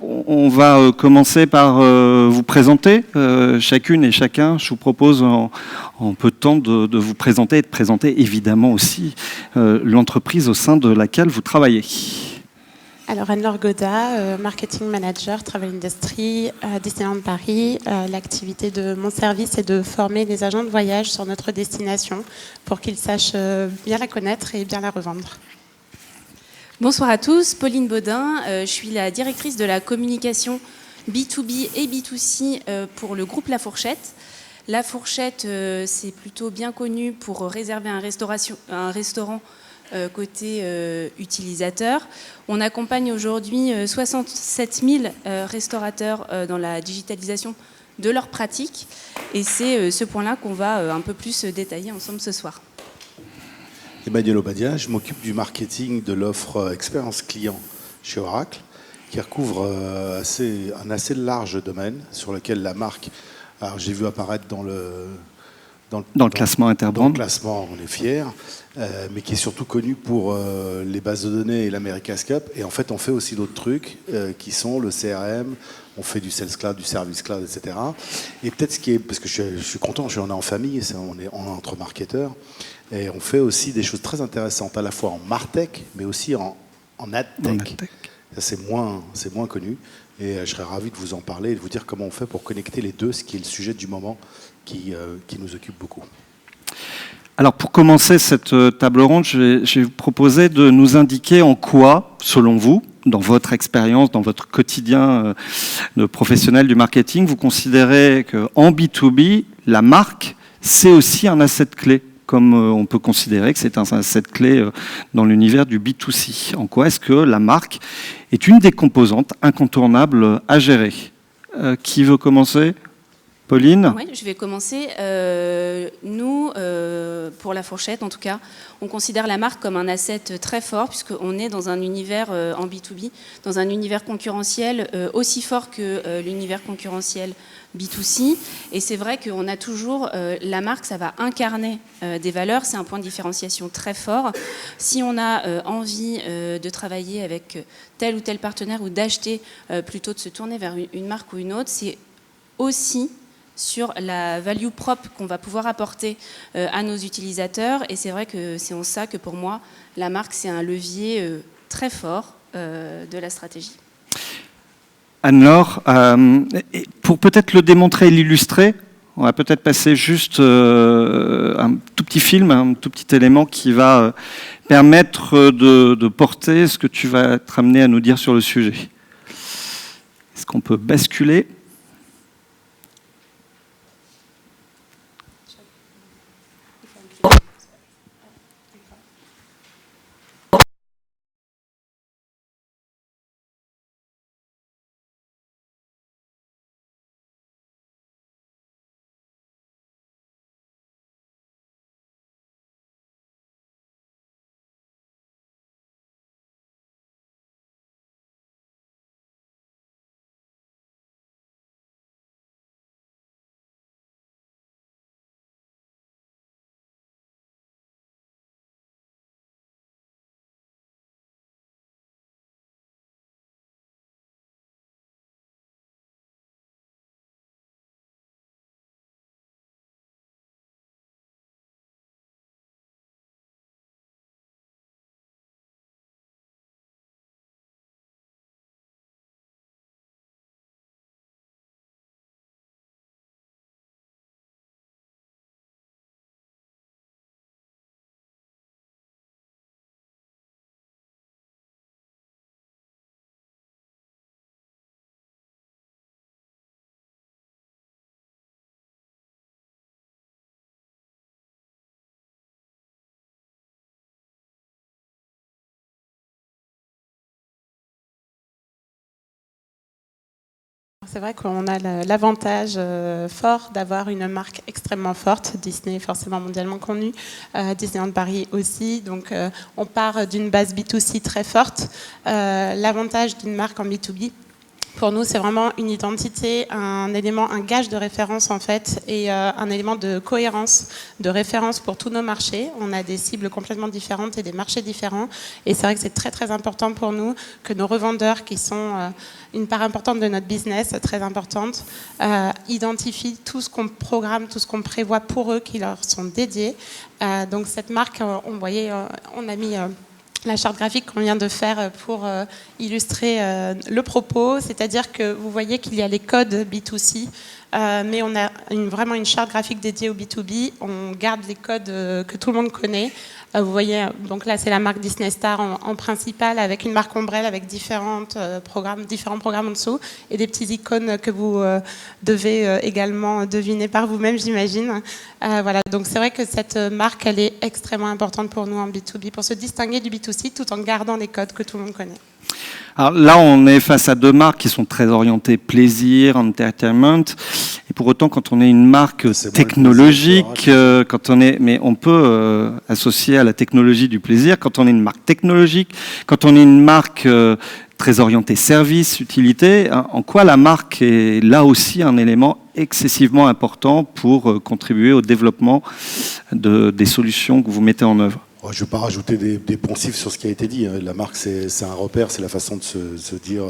On va commencer par vous présenter, chacune et chacun. Je vous propose en peu de temps de vous présenter et de présenter évidemment aussi l'entreprise au sein de laquelle vous travaillez. Alors Anne-Laure Godin, marketing manager, travel industry, Disneyland Paris. L'activité de mon service est de former les agents de voyage sur notre destination pour qu'ils sachent bien la connaître et bien la revendre. Bonsoir à tous, Pauline Baudin, je suis la directrice de la communication B2B et B2C pour le groupe La Fourchette. La Fourchette, c'est plutôt bien connu pour réserver un restaurant côté utilisateur. On accompagne aujourd'hui 67 000 restaurateurs dans la digitalisation de leurs pratiques et c'est ce point-là qu'on va un peu plus détailler ensemble ce soir. Emmanuel Obadia, je m'occupe du marketing de l'offre expérience client chez Oracle, qui recouvre un assez large domaine sur lequel la marque, alors j'ai vu apparaître dans le classement Interbrand. Dans le classement, on est fiers, mais qui est surtout connu pour les bases de données et l'America's Cup. Et en fait, on fait aussi d'autres trucs qui sont le CRM, on fait du Sales Cloud, du Service Cloud, etc. Et peut-être ce qui est, parce que je suis content, on est en famille, on est entre marketeurs, et on fait aussi des choses très intéressantes, à la fois en Martech, mais aussi en AdTech. Ça, c'est moins connu. Et je serais ravi de vous en parler et de vous dire comment on fait pour connecter les deux, ce qui est le sujet du moment qui nous occupe beaucoup. Alors pour commencer cette table ronde, je vais vous proposer de nous indiquer en quoi, selon vous, dans votre expérience, dans votre quotidien de professionnel du marketing, vous considérez qu'en B2B, la marque, c'est aussi un asset clé, comme on peut considérer que c'est un asset clé dans l'univers du B2C. En quoi est-ce que la marque est une des composantes incontournables à gérer ? Qui veut commencer ? Pauline ? Oui, je vais commencer. Nous, pour La Fourchette en tout cas, on considère la marque comme un asset très fort puisqu'on est dans un univers en B2B, dans un univers concurrentiel aussi fort que l'univers concurrentiel B2C. Et c'est vrai qu'on a toujours, la marque, ça va incarner des valeurs, c'est un point de différenciation très fort. Si on a envie de travailler avec tel ou tel partenaire ou d'acheter plutôt de se tourner vers une marque ou une autre, c'est aussi sur la value propre qu'on va pouvoir apporter à nos utilisateurs. Et c'est vrai que c'est en ça que pour moi, la marque, c'est un levier très fort de la stratégie. Anne-Laure, pour peut-être le démontrer et l'illustrer, on va peut-être passer juste un tout petit film, un tout petit élément qui va permettre de porter ce que tu vas être amené à nous dire sur le sujet. Est-ce qu'on peut basculer ? C'est vrai qu'on a l'avantage fort d'avoir une marque extrêmement forte. Disney est forcément mondialement connu, Disneyland Paris aussi. Donc on part d'une base B2C très forte. L'avantage d'une marque en B2B, Pour nous, c'est vraiment une identité, un élément, un gage de référence en fait, et un élément de cohérence, de référence pour tous nos marchés. On a des cibles complètement différentes et des marchés différents. Et c'est vrai que c'est très très important pour nous que nos revendeurs, qui sont une part importante de notre business, très importante, identifient tout ce qu'on programme, tout ce qu'on prévoit pour eux, qui leur sont dédiés. Donc cette marque, on a mis la charte graphique qu'on vient de faire pour illustrer le propos, c'est-à-dire que vous voyez qu'il y a les codes B2C, mais on a vraiment une charte graphique dédiée au B2B. On garde les codes que tout le monde connaît. Vous voyez, donc là c'est la marque Disney Star en principal, avec une marque ombrelle avec différents programmes en dessous et des petits icônes que vous devez également deviner par vous-même, j'imagine. Voilà, donc c'est vrai que cette marque, elle est extrêmement importante pour nous en B2B, pour se distinguer du B2C tout en gardant les codes que tout le monde connaît. Alors là, on est face à deux marques qui sont très orientées plaisir, entertainment. Et pour autant, quand on est une marque technologique, mais on peut associer à la technologie du plaisir. Quand on est une marque technologique, quand on est une marque très orientée service, utilité, en quoi la marque est là aussi un élément excessivement important pour contribuer au développement des solutions que vous mettez en œuvre? Je ne vais pas rajouter des poncifs sur ce qui a été dit. La marque, c'est un repère, c'est la façon de se dire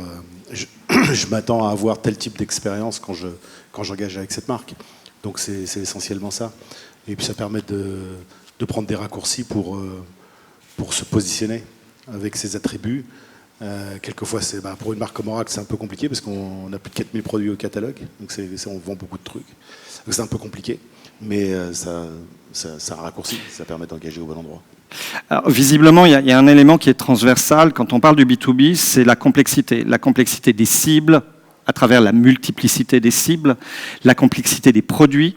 je m'attends à avoir tel type d'expérience quand j'engage avec cette marque. Donc c'est essentiellement ça. Et puis ça permet de prendre des raccourcis pour se positionner avec ses attributs. Quelquefois, pour une marque comme Oracle, c'est un peu compliqué parce qu'on a plus de 4000 produits au catalogue. Donc on vend beaucoup de trucs. Donc c'est un peu compliqué. Mais ça raccourcit, ça permet d'engager au bon endroit. Alors, visiblement, il y a un élément qui est transversal. Quand on parle du B2B, c'est la complexité. La complexité des cibles, à travers la multiplicité des cibles, la complexité des produits,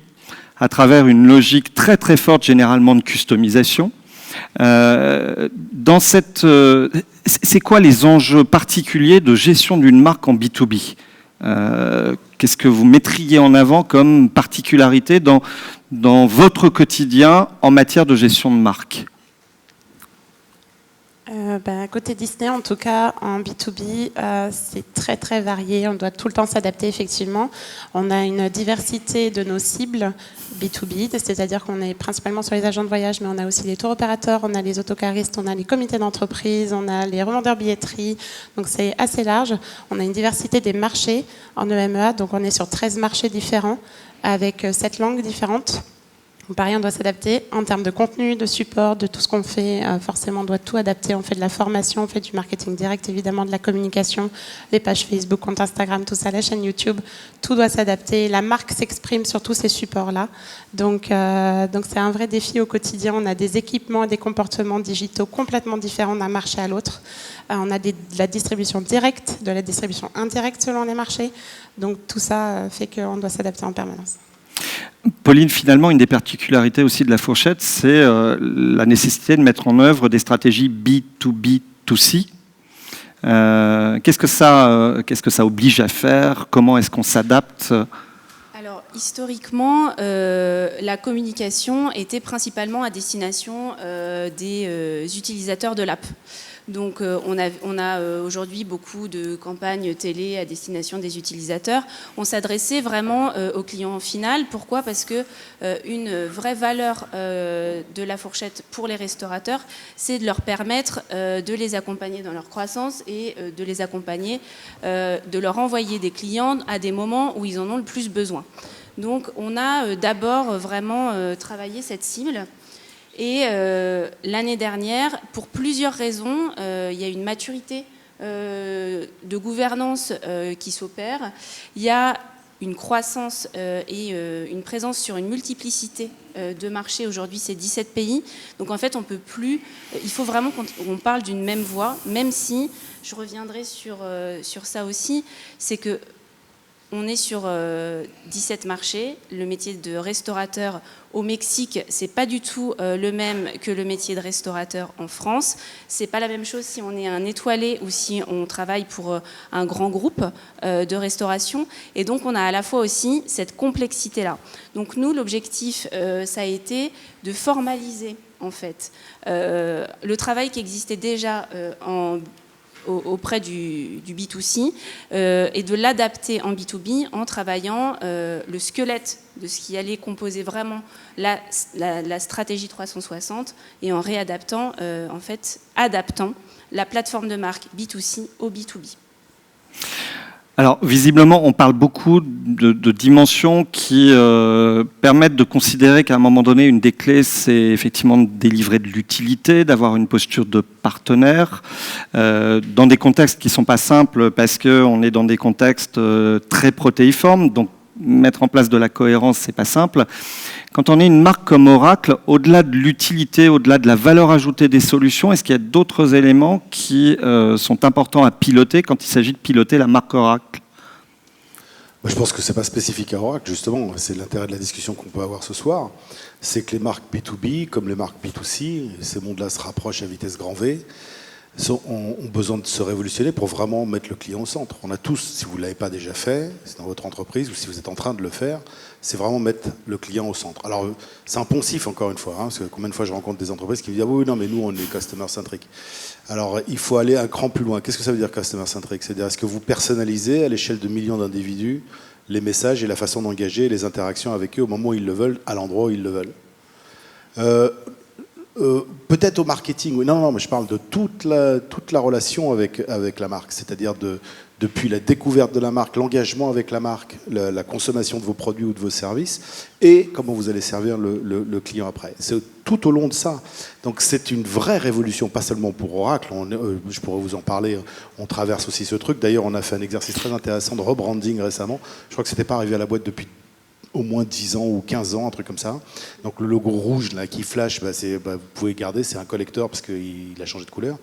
à travers une logique très très forte, généralement de customisation. C'est quoi les enjeux particuliers de gestion d'une marque en B2B ? Qu'est-ce que vous mettriez en avant comme particularité dans votre quotidien en matière de gestion de marque ? Côté Disney, en tout cas, en B2B, c'est très très varié. On doit tout le temps s'adapter, effectivement. On a une diversité de nos cibles B2B, c'est-à-dire qu'on est principalement sur les agents de voyage, mais on a aussi les tours opérateurs, on a les autocaristes, on a les comités d'entreprise, on a les revendeurs billetterie. Donc c'est assez large. On a une diversité des marchés en EMEA, donc on est sur 13 marchés différents, avec 7 langues différentes. Pareil, on doit s'adapter en termes de contenu, de support, de tout ce qu'on fait. Forcément, on doit tout adapter. On fait de la formation, on fait du marketing direct, évidemment, de la communication, les pages Facebook, compte Instagram, tout ça, la chaîne YouTube. Tout doit s'adapter. La marque s'exprime sur tous ces supports-là. Donc c'est un vrai défi au quotidien. On a des équipements et des comportements digitaux complètement différents d'un marché à l'autre. On a de la distribution directe, de la distribution indirecte selon les marchés. Donc tout ça fait qu'on doit s'adapter en permanence. Pauline, finalement, une des particularités aussi de la fourchette, c'est la nécessité de mettre en œuvre des stratégies B2B2C. Qu'est-ce que ça oblige à faire? Comment est-ce qu'on s'adapte? Alors, historiquement, la communication était principalement à destination des utilisateurs de l'app. Donc on a aujourd'hui beaucoup de campagnes télé à destination des utilisateurs. On s'adressait vraiment au client final. Pourquoi ? Parce que une vraie valeur de la fourchette pour les restaurateurs, c'est de leur permettre de les accompagner dans leur croissance et de les accompagner, de leur envoyer des clients à des moments où ils en ont le plus besoin. Donc on a d'abord vraiment travaillé cette cible. Et l'année dernière, pour plusieurs raisons, il y a une maturité de gouvernance qui s'opère. Il y a une croissance et une présence sur une multiplicité de marchés. Aujourd'hui, c'est 17 pays. Donc en fait, on peut plus... Il faut vraiment qu'on parle d'une même voix, même si, je reviendrai sur ça aussi, c'est que on est sur 17 marchés. Le métier de restaurateur au Mexique, c'est pas du tout le même que le métier de restaurateur en France. C'est pas la même chose si on est un étoilé ou si on travaille pour un grand groupe de restauration. Et donc, on a à la fois aussi cette complexité-là. Donc, nous, l'objectif, ça a été de formaliser, en fait, le travail qui existait déjà auprès du B2C et de l'adapter en B2B en travaillant le squelette de ce qui allait composer vraiment la stratégie 360 et en réadaptant, adaptant la plateforme de marque B2C au B2B. Alors, visiblement, on parle beaucoup de dimensions qui permettent de considérer qu'à un moment donné, une des clés, c'est effectivement de délivrer de l'utilité, d'avoir une posture de partenaire, dans des contextes qui ne sont pas simples, parce qu'on est dans des contextes très protéiformes, donc mettre en place de la cohérence, c'est pas simple. Quand on est une marque comme Oracle, au-delà de l'utilité, au-delà de la valeur ajoutée des solutions, est-ce qu'il y a d'autres éléments qui sont importants à piloter quand il s'agit de piloter la marque Oracle ? Je pense que ce n'est pas spécifique à Oracle, justement. C'est l'intérêt de la discussion qu'on peut avoir ce soir. C'est que les marques B2B, comme les marques B2C, ces mondes-là se rapprochent à vitesse grand V, ont besoin de se révolutionner pour vraiment mettre le client au centre. On a tous, si vous ne l'avez pas déjà fait, c'est dans votre entreprise, ou si vous êtes en train de le faire, c'est vraiment mettre le client au centre. Alors, c'est un poncif, encore une fois, parce que combien de fois je rencontre des entreprises qui me disent « Ah oui, non, mais nous, on est customer-centric ». Alors, il faut aller un cran plus loin. Qu'est-ce que ça veut dire customer-centric ? C'est-à-dire, est-ce que vous personnalisez à l'échelle de millions d'individus les messages et la façon d'engager les interactions avec eux au moment où ils le veulent, à l'endroit où ils le veulent peut-être au marketing, oui. Non, mais je parle de toute la relation avec la marque, c'est-à-dire depuis la découverte de la marque, l'engagement avec la marque, la consommation de vos produits ou de vos services, et comment vous allez servir le client après. C'est tout au long de ça. Donc c'est une vraie révolution, pas seulement pour Oracle, je pourrais vous en parler, on traverse aussi ce truc. D'ailleurs, on a fait un exercice très intéressant de rebranding récemment. Je crois que c'était pas arrivé à la boîte depuis au moins 10 ans ou 15 ans, un truc comme ça. Donc le logo rouge là, qui flash, vous pouvez garder, c'est un collector parce qu'il a changé de couleur.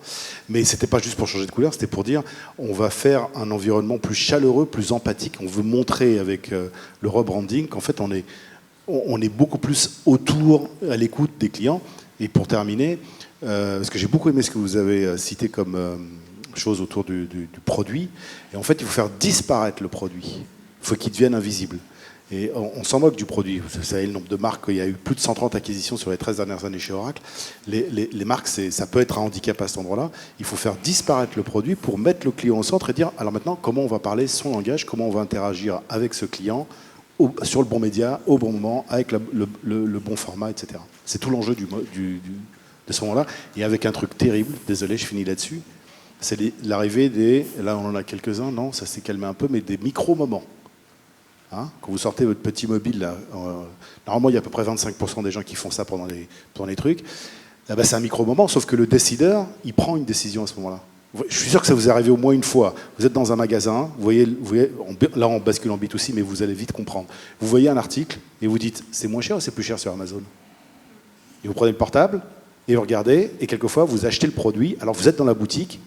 Mais c'était pas juste pour changer de couleur, c'était pour dire on va faire un environnement plus chaleureux, plus empathique. On veut montrer avec le rebranding qu'en fait on est beaucoup plus autour, à l'écoute des clients. Et pour terminer, parce que j'ai beaucoup aimé ce que vous avez cité comme chose autour du produit. Et en fait, il faut faire disparaître le produit. Il faut qu'il devienne invisible. Et on s'en moque du produit. Vous savez le nombre de marques, il y a eu plus de 130 acquisitions sur les 13 dernières années chez Oracle. Les marques, ça peut être un handicap à cet endroit-là. Il faut faire disparaître le produit pour mettre le client au centre et dire, alors maintenant, comment on va parler son langage, comment on va interagir avec ce client sur le bon média, au bon moment, avec le bon format, etc. C'est tout l'enjeu de ce moment-là. Et avec un truc terrible, désolé, je finis là-dessus, c'est l'arrivée là on en a quelques-uns, non, ça s'est calmé un peu, mais des micro-moments. Quand vous sortez votre petit mobile, là, normalement il y a à peu près 25% des gens qui font ça pendant les trucs. C'est un micro-moment, sauf que le décideur, il prend une décision à ce moment-là. Je suis sûr que ça vous est arrivé au moins une fois. Vous êtes dans un magasin, vous voyez, là on bascule en B2C, mais vous allez vite comprendre. Vous voyez un article et vous dites c'est moins cher ou c'est plus cher sur Amazon ? Et vous prenez le portable et vous regardez, et quelquefois vous achetez le produit, alors vous êtes dans la boutique,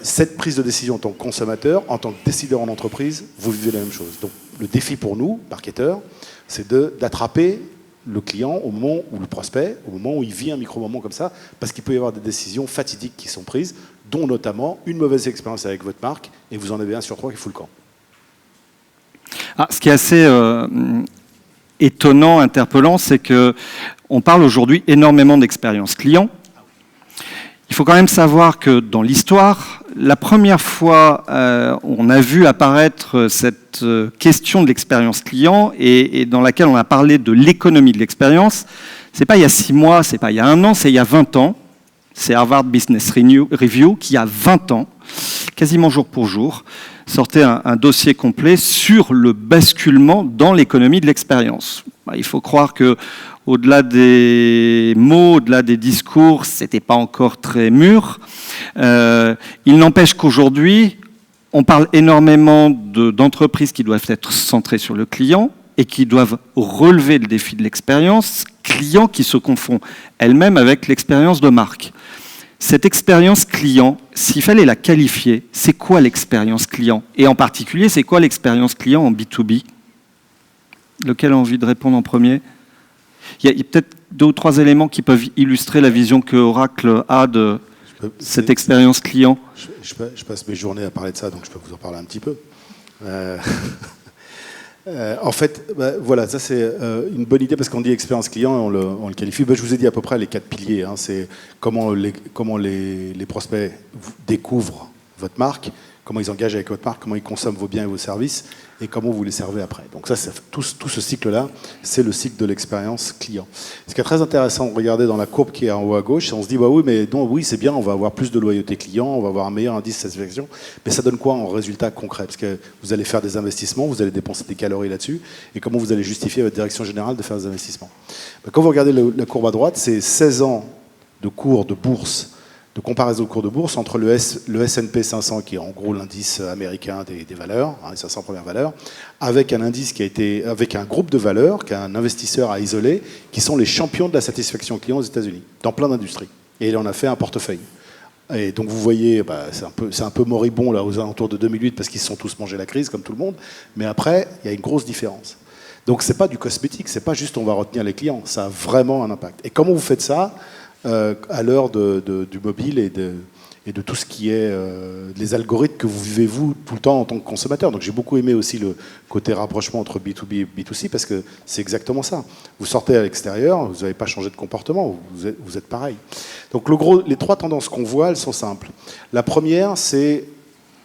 cette prise de décision en tant que consommateur, en tant que décideur en entreprise, vous vivez la même chose. Donc le défi pour nous, marketeurs, c'est d'attraper le client au moment où le prospect, au moment où il vit un micro-moment comme ça, parce qu'il peut y avoir des décisions fatidiques qui sont prises, dont notamment une mauvaise expérience avec votre marque, et vous en avez un sur 3 qui fout le camp. Ce qui est assez étonnant, interpellant, c'est qu'on parle aujourd'hui énormément d'expérience client. Il faut quand même savoir que dans l'histoire, la première fois on a vu apparaître cette question de l'expérience client et dans laquelle on a parlé de l'économie de l'expérience, c'est pas il y a 6 mois, c'est pas il y a 1 an, c'est il y a 20 ans. C'est Harvard Business Review qui, il y a 20 ans, quasiment jour pour jour, sortait un dossier complet sur le basculement dans l'économie de l'expérience. Il faut croire que au-delà des mots, au-delà des discours, c'était pas encore très mûr. Il n'empêche qu'aujourd'hui, on parle énormément d'entreprises qui doivent être centrées sur le client et qui doivent relever le défi de l'expérience client qui se confond elle-même avec l'expérience de marque. Cette expérience client, s'il fallait la qualifier, c'est quoi l'expérience client ? Et en particulier, c'est quoi l'expérience client en B2B ? Lequel a envie de répondre en premier ? Il y a peut-être 2 ou 3 éléments qui peuvent illustrer la vision que Oracle a de cette expérience client. Je passe mes journées à parler de ça, donc je peux vous en parler un petit peu. En fait, voilà, ça c'est une bonne idée parce qu'on dit expérience client et on le qualifie. Je vous ai dit à peu près les 4 piliers. C'est comment les prospects découvrent votre marque, comment ils engagent avec votre marque, comment ils consomment vos biens et vos services, et comment vous les servez après. Donc ça, tout ce cycle-là, c'est le cycle de l'expérience client. Ce qui est très intéressant, regardez dans la courbe qui est en haut à gauche, on se dit, bah oui, mais non, oui, c'est bien, on va avoir plus de loyauté client, on va avoir un meilleur indice de satisfaction, mais ça donne quoi en résultat concret? Parce que vous allez faire des investissements, vous allez dépenser des calories là-dessus, et comment vous allez justifier à votre direction générale de faire des investissements? Quand vous regardez la courbe à droite, c'est 16 ans de cours de bourse, de comparaison de cours de bourse entre le S&P 500, qui est en gros l'indice américain des valeurs, les 500 premières valeurs, avec un indice qui a été, avec un groupe de valeurs qu'un investisseur a isolé, qui sont les champions de la satisfaction client aux États-Unis, dans plein d'industries. Et il en a fait un portefeuille. Et donc vous voyez, c'est un peu moribond là aux alentours de 2008 parce qu'ils se sont tous mangés la crise comme tout le monde. Mais après, il y a une grosse différence. Donc c'est pas du cosmétique, c'est pas juste on va retenir les clients, ça a vraiment un impact. Et comment vous faites ça à l'heure du mobile et de tout ce qui est les algorithmes que vous vivez vous tout le temps en tant que consommateur. Donc j'ai beaucoup aimé aussi le côté rapprochement entre B2B et B2C parce que c'est exactement ça. Vous sortez à l'extérieur, vous n'avez pas changé de comportement, vous êtes pareil. Donc les trois tendances qu'on voit, elles sont simples. La première, c'est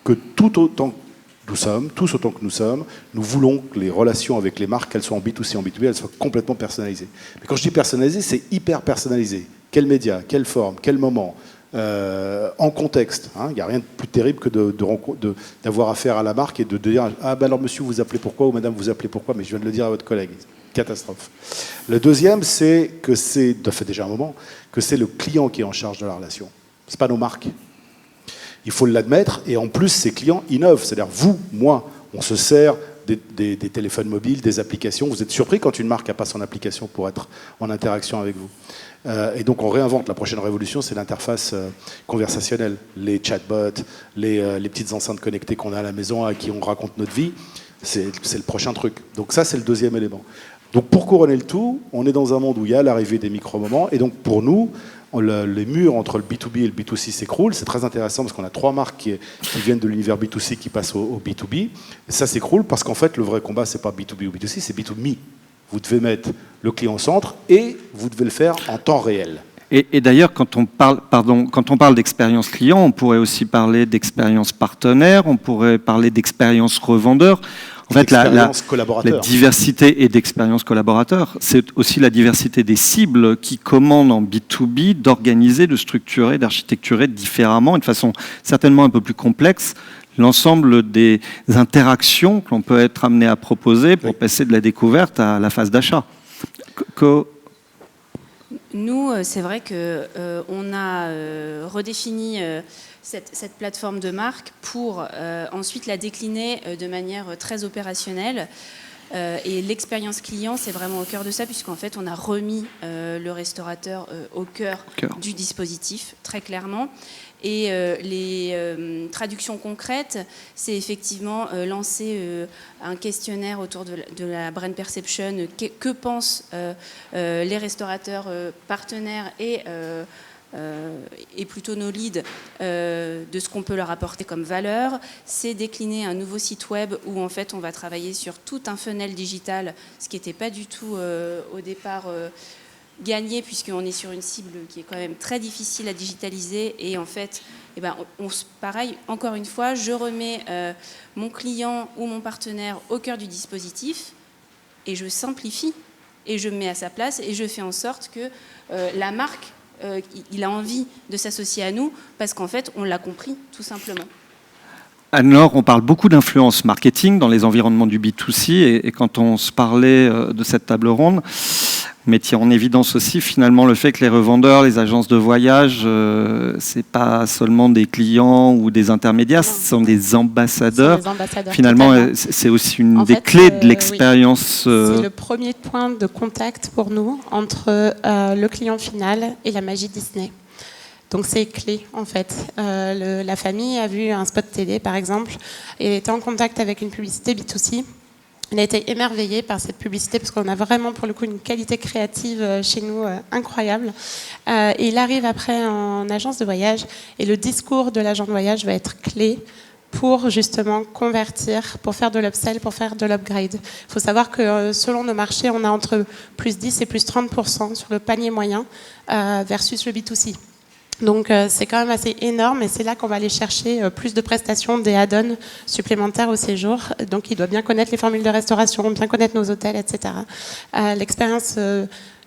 que tous autant que nous sommes, nous voulons que les relations avec les marques, qu'elles soient en B2C, en B2B, elles soient complètement personnalisées. Mais quand je dis personnalisé, c'est hyper personnalisé. Quel média, quelle forme, quel moment, en contexte. Il n'y a rien de plus terrible que d'avoir affaire à la marque et de dire « Ah ben alors monsieur, vous appelez pourquoi ?» ou « Madame, vous appelez pourquoi ?» Mais je viens de le dire à votre collègue. Catastrophe. Le deuxième, c'est que ça fait déjà un moment, que c'est le client qui est en charge de la relation. Ce n'est pas nos marques. Il faut l'admettre. Et en plus, ces clients innovent. C'est-à-dire vous, moi, on se sert des téléphones mobiles, des applications. Vous êtes surpris quand une marque n'a pas son application pour être en interaction avec vous. Et donc on réinvente. La prochaine révolution, c'est l'interface conversationnelle. Les chatbots, les petites enceintes connectées qu'on a à la maison à qui on raconte notre vie, c'est le prochain truc. Donc ça, c'est le deuxième élément. Donc pour couronner le tout, on est dans un monde où il y a l'arrivée des micro-moments. Et donc pour nous, les murs entre le B2B et le B2C s'écroulent. C'est très intéressant parce qu'on a trois marques qui viennent de l'univers B2C qui passent au B2B. Et ça s'écroule parce qu'en fait, le vrai combat, c'est pas B2B ou B2C, c'est B2Me. Vous devez mettre le client au centre et vous devez le faire en temps réel. Et d'ailleurs, quand on parle d'expérience client, on pourrait aussi parler d'expérience partenaire, on pourrait parler d'expérience revendeur. En fait, la diversité et d'expérience collaborateur, c'est aussi la diversité des cibles qui commandent en B2B d'organiser, de structurer, d'architecturer différemment, de façon certainement un peu plus complexe, l'ensemble des interactions que l'on peut être amené à proposer pour passer de la découverte à la phase d'achat. Nous, c'est vrai qu'on a redéfini cette plateforme de marque pour ensuite la décliner de manière très opérationnelle. Et l'expérience client, c'est vraiment au cœur de ça, puisqu'en fait, on a remis le restaurateur au cœur du dispositif, très clairement. Et les traductions concrètes, c'est effectivement lancer un questionnaire autour de la brand perception. Que pensent les restaurateurs partenaires et plutôt nos leads de ce qu'on peut leur apporter comme valeur. C'est décliner un nouveau site web où en fait on va travailler sur tout un funnel digital, ce qui n'était pas du tout au départ gagné, puisqu'on est sur une cible qui est quand même très difficile à digitaliser. Et en fait, pareil, encore une fois, je remets mon client ou mon partenaire au cœur du dispositif et je simplifie et je me mets à sa place et je fais en sorte que la marque, il a envie de s'associer à nous parce qu'en fait, on l'a compris, tout simplement. Anne-Laure, on parle beaucoup d'influence marketing dans les environnements du B2C et quand on se parlait de cette table ronde, mettait en évidence aussi finalement le fait que les revendeurs, les agences de voyage, c'est pas seulement des clients ou des intermédiaires, ce sont des ambassadeurs. Finalement, totalement. C'est aussi une des clés de l'expérience. Oui. C'est le premier point de contact pour nous entre le client final et la magie Disney. Donc c'est clé en fait. La famille a vu un spot télé par exemple et était en contact avec une publicité B2C. Il a été émerveillé par cette publicité parce qu'on a vraiment pour le coup une qualité créative chez nous incroyable. Et il arrive après en agence de voyage et le discours de l'agent de voyage va être clé pour justement convertir, pour faire de l'upsell, pour faire de l'upgrade. Il faut savoir que selon nos marchés, on a entre plus 10 et plus 30% sur le panier moyen versus le B2C. Donc c'est quand même assez énorme et c'est là qu'on va aller chercher plus de prestations, des add-ons supplémentaires au séjour. Donc il doit bien connaître les formules de restauration, bien connaître nos hôtels, etc. L'expérience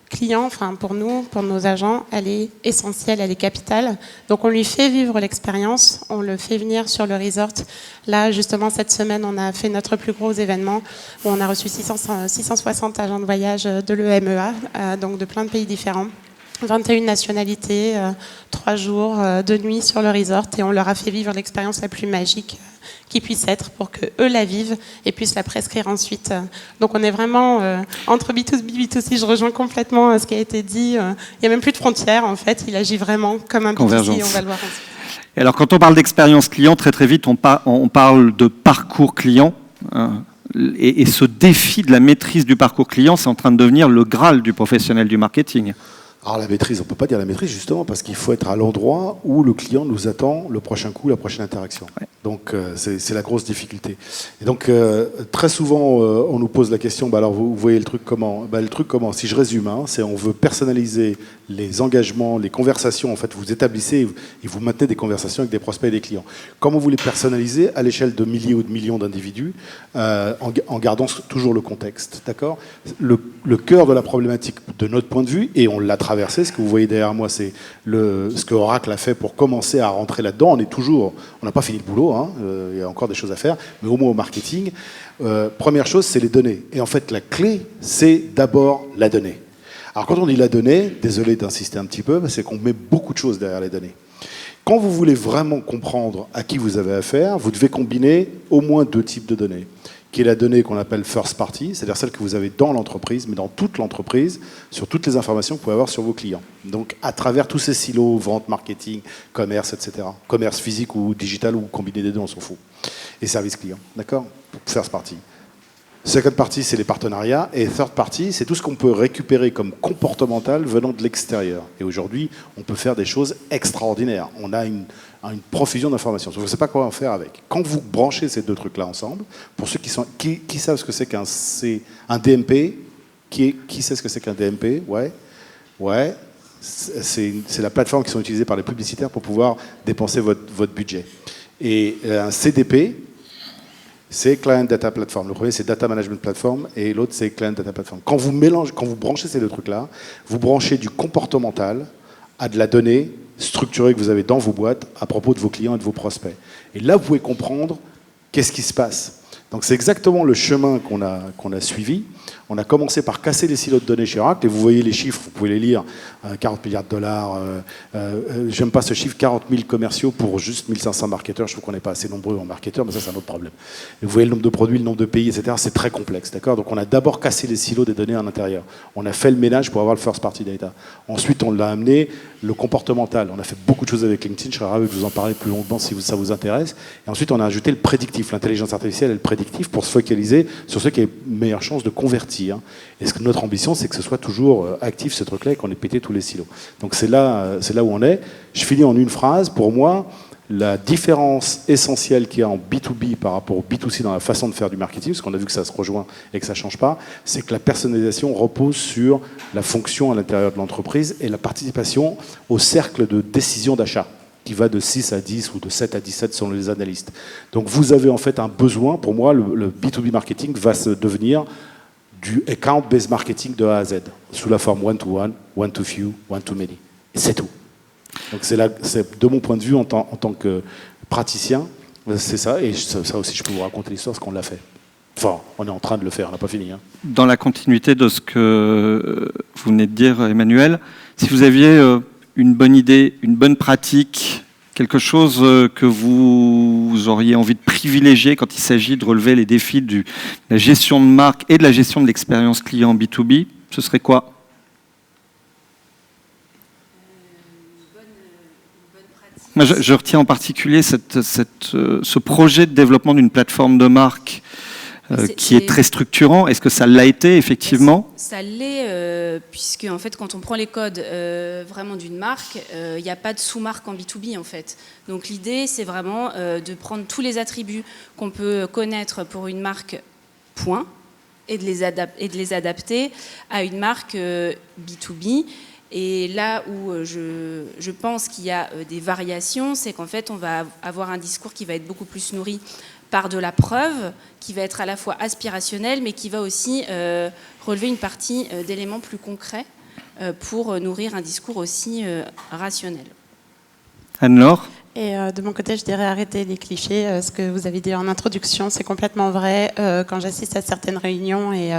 client, enfin pour nous, pour nos agents, elle est essentielle, elle est capitale. Donc on lui fait vivre l'expérience, on le fait venir sur le resort. Là justement cette semaine on a fait notre plus gros événement où on a reçu 660 agents de voyage de l'EMEA, donc de plein de pays différents. 21 nationalités, 3 jours, 2 nuits sur le resort et on leur a fait vivre l'expérience la plus magique qui puisse être pour qu'eux la vivent et puissent la prescrire ensuite. Donc on est vraiment entre B2B et B2C, je rejoins complètement ce qui a été dit. Il n'y a même plus de frontières en fait, il agit vraiment comme un B2C, on va le voir ensuite. Et alors quand on parle d'expérience client, très vite on parle de parcours client. Et ce défi de la maîtrise du parcours client, c'est en train de devenir le Graal du professionnel du marketing. Alors la maîtrise, on ne peut pas dire la maîtrise justement parce qu'il faut être à l'endroit où le client nous attend le prochain coup, la prochaine interaction. Ouais. Donc c'est la grosse difficulté. Et donc très souvent on nous pose la question, bah, alors vous voyez le truc comment ? Bah, le truc comment ? Si je résume, hein, c'est on veut personnaliser les engagements, les conversations. En fait, vous établissez et vous maintenez des conversations avec des prospects et des clients. Comment vous les personnalisez à l'échelle de milliers ou de millions d'individus en gardant toujours le contexte, d'accord ? Le cœur de la problématique de notre point de vue, et on l'a traversé, ce que vous voyez derrière moi, c'est ce que Oracle a fait pour commencer à rentrer là-dedans. On n'a pas fini le boulot, hein, il y a encore des choses à faire, mais au moins au marketing. Première chose, c'est les données. Et en fait, la clé, c'est d'abord la donnée. Alors quand on dit la donnée, désolé d'insister un petit peu, c'est qu'on met beaucoup de choses derrière les données. Quand vous voulez vraiment comprendre à qui vous avez affaire, vous devez combiner au moins 2 types de données, qui est la donnée qu'on appelle first party, c'est-à-dire celle que vous avez dans l'entreprise, mais dans toute l'entreprise, sur toutes les informations que vous pouvez avoir sur vos clients. Donc à travers tous ces silos, vente, marketing, commerce, etc. Commerce physique ou digital ou combiné des deux, on s'en fout. Et service client, d'accord ? First party. Second party, c'est les partenariats. Et third party, c'est tout ce qu'on peut récupérer comme comportemental venant de l'extérieur. Et aujourd'hui, on peut faire des choses extraordinaires. On a une profusion d'informations. Je ne sais pas quoi en faire avec. Quand vous branchez ces 2 trucs-là ensemble, pour ceux qui savent ce que c'est un DMP, qui sait ce que c'est qu'un DMP ? Ouais. C'est la plateforme qui sont utilisées par les publicitaires pour pouvoir dépenser votre budget. Et un CDP, c'est Client Data Platform. Le premier, c'est Data Management Platform et l'autre, c'est Client Data Platform. Quand vous branchez ces 2 trucs-là, vous branchez du comportemental à de la donnée structurée que vous avez dans vos boîtes à propos de vos clients et de vos prospects. Et là, vous pouvez comprendre qu'est-ce qui se passe. Donc c'est exactement le chemin qu'on a suivi. On a commencé par casser les silos de données chez Oracle, et vous voyez les chiffres, vous pouvez les lire, 40 milliards de dollars, j'aime pas ce chiffre, 40 000 commerciaux pour juste 1500 marketeurs, je trouve qu'on n'est pas assez nombreux en marketeurs, mais ça c'est un autre problème. Et vous voyez le nombre de produits, le nombre de pays, etc., c'est très complexe, d'accord ? Donc on a d'abord cassé les silos des données à l'intérieur. On a fait le ménage pour avoir le first party data. Ensuite on l'a amené le comportemental. On a fait beaucoup de choses avec LinkedIn, je serais ravi de vous en parler plus longuement si ça vous intéresse. Et ensuite on a ajouté le prédictif, l'intelligence artificielle et le prédictif pour se focaliser sur ceux qui ont une meilleure chance de convertir. Et notre ambition, c'est que ce soit toujours actif, ce truc-là, et qu'on ait pété tous les silos. Donc c'est là où on est. Je finis en une phrase. Pour moi, la différence essentielle qu'il y a en B2B par rapport au B2C dans la façon de faire du marketing, parce qu'on a vu que ça se rejoint et que ça ne change pas, c'est que la personnalisation repose sur la fonction à l'intérieur de l'entreprise et la participation au cercle de décision d'achat, qui va de 6 à 10 ou de 7 à 17 selon les analystes. Donc vous avez en fait un besoin, pour moi, le B2B marketing va se devenir du account-based marketing de A à Z, sous la forme one-to-one, one-to-few, one-to-many. Et c'est tout. Donc c'est de mon point de vue en tant que praticien, c'est ça, et ça aussi je peux vous raconter l'histoire, parce qu'on l'a fait. Enfin, on est en train de le faire, on n'a pas fini. Hein. Dans la continuité de ce que vous venez de dire, Emmanuel, si vous aviez une bonne idée, une bonne pratique, quelque chose que vous auriez envie de privilégier quand il s'agit de relever les défis de la gestion de marque et de la gestion de l'expérience client B2B, ce serait quoi ? Moi, je retiens en particulier ce projet de développement d'une plateforme de marque qui est très structurant. Est-ce que ça l'a été, effectivement ? Ça l'est, puisque en fait, quand on prend les codes vraiment d'une marque, il n'y a pas de sous-marque en B2B, en fait. Donc l'idée, c'est vraiment de prendre tous les attributs qu'on peut connaître pour une marque, point, et de les adapter à une marque B2B. Et là où je pense qu'il y a des variations, c'est qu'en fait, on va avoir un discours qui va être beaucoup plus nourri par de la preuve, qui va être à la fois aspirationnel, mais qui va aussi relever une partie d'éléments plus concrets pour nourrir un discours aussi rationnel. Anne-Laure ? Et de mon côté, je dirais arrêter les clichés. Ce que vous avez dit en introduction, c'est complètement vrai. Quand j'assiste à certaines réunions et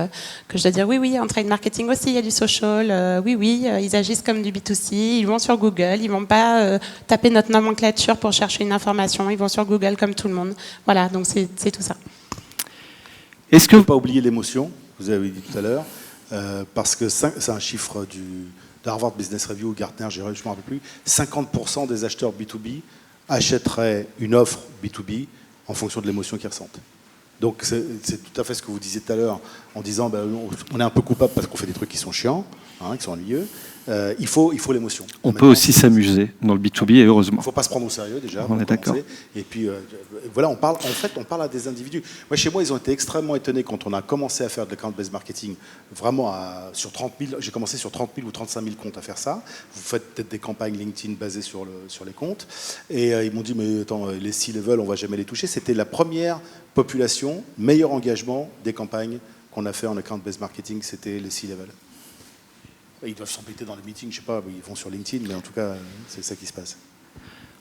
que je dois dire oui, en trade marketing aussi, il y a du social. Oui, ils agissent comme du B2C. Ils vont sur Google. Ils vont pas taper notre nomenclature pour chercher une information. Ils vont sur Google comme tout le monde. Voilà, donc c'est tout ça. Est-ce que Il ne faut pas oublier l'émotion, vous avez dit tout à l'heure, parce que c'est un chiffre d'Harvard Business Review ou Gartner, je ne me rappelle plus, 50% des acheteurs B2B achèteraient une offre B2B en fonction de l'émotion qu'ils ressentent. Donc c'est tout à fait ce que vous disiez tout à l'heure en disant on est un peu coupable parce qu'on fait des trucs qui sont chiants, qui sont ennuyeux. Il faut l'émotion. on peut aussi s'amuser dans le B2B, et heureusement. Il ne faut pas se prendre au sérieux déjà. On est d'accord. Et puis voilà, on parle à des individus. Moi, chez moi, ils ont été extrêmement étonnés quand on a commencé à faire de l'account-based marketing. Vraiment, sur 30 000, j'ai commencé sur 30 000 ou 35 000 comptes à faire ça. Vous faites peut-être des campagnes LinkedIn basées sur les comptes. Et ils m'ont dit, mais attends, les C-level, on ne va jamais les toucher. C'était la première population, meilleur engagement des campagnes qu'on a fait en account-based marketing, c'était les C-level. Ils doivent s'embêter dans les meetings, je ne sais pas, ils vont sur LinkedIn, mais en tout cas, c'est ça qui se passe.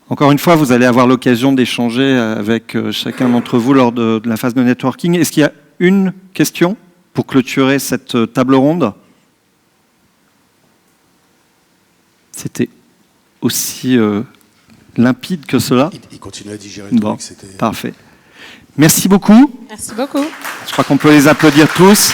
Encore une fois, vous allez avoir l'occasion d'échanger avec chacun d'entre vous lors de la phase de networking. Est-ce qu'il y a une question pour clôturer cette table ronde ? C'était aussi limpide que cela. Il continue à digérer le truc. Parfait. Merci beaucoup. Merci beaucoup. Je crois qu'on peut les applaudir tous.